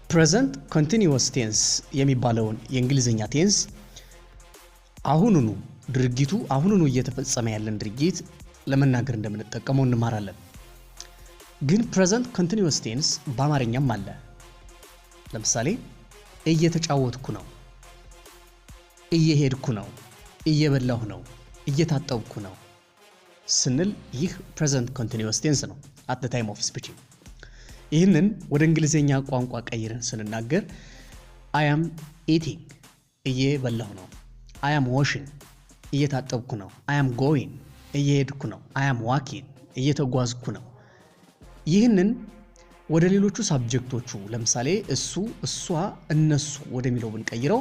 present continuous tense የሚባለውን የእንግሊዘኛ ቴንስ አሁኑኑ ድርጊቱ አሁኑኑ እየተፈጸመ ያለን ድርጊት ለመናገር እንደምንጠቀመው እንማራለን። ግን present continuous tense በአማርኛም አለ። ለምሳሌ እየተጫወትኩ ነው፣ እየሄድኩ ነው፣ እየበላሁ ነው፣ እየታጠብኩ ነው ስንል ይህ present continuous tense ነው at the time of speaking። ይህንን ወደ እንግሊዘኛ ቋንቋ ቀይረን ስንናገር I am eating እየበላሁ ነው፣ I am washing እየታጠብኩ ነው፣ I am going እየሄድኩ ነው፣ I am walking እየተጓዝኩ ነው። ይህንን ወደ ሌሎቹ ሳብጀክቶቹ ለምሳሌ እሱ፣ እሷ፣ እነሱ ወደሚለው ብንቀይረው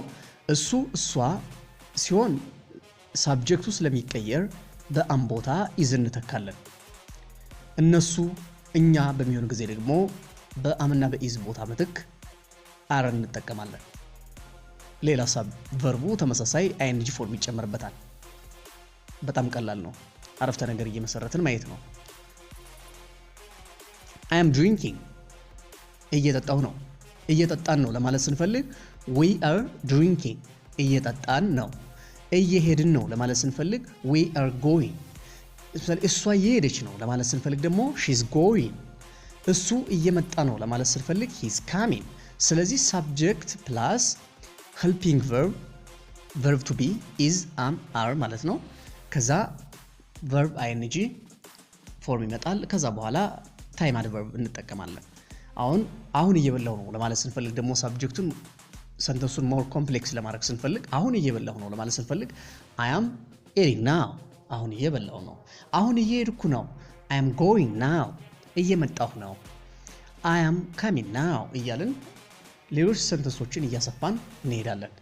እሱ፣ እሷ ሲሆን ሳብጀክቱ ስለሚቀየር በአም ቦታ ኢዝ እንተካለን። እነሱ፣ እኛ በሚሆን ጊዜ ደግሞ በአምና በኢዝ ቦታ ምትክ አር እንጠቀማለን። ሌላ ሰብ ቨርቡ ተመሳሳይ አይኤንጂ ፎርም ይጨመርበታል። በጣም ቀላል ነው። አረፍተ ነገር እየመሰረትን ማየት ነው። I am drinking እየጠጣሁ ነው። እየጠጣን ነው ለማለት ስንፈልግ we are drinking እየጠጣን ነው። እየሄድን ነው ለማለት ስንፈልግ we are going። እሷ እየሄደች ነው ለማለት ስንፈልግ ደግሞ she's going። እሱ እየመጣ ነው ለማለት ስንፈልግ he's coming። ስለዚህ subject plus helping verb to be is am are ማለት ነው። ከዛ verb ing ፎርም ይመጣል። ከዛ በኋላ time adverb እንጠቀማለን። አሁን እየበላሁ ነው ለማለት ስንፈልግ ደግሞ subjectቱን ሰንተንሱን more complex ለማድረግ ስንፈልግ አሁን እየበላሁ ነው ለማለት ስንፈልግ I am eating now አሁን እየበላሁ ነው። አሁን እየሄድኩ ነው I am going now እየመጣሁ ነው I am coming now እያልን ሌሎች ሰንተንሶችን እያሰፋን እንሄዳለን።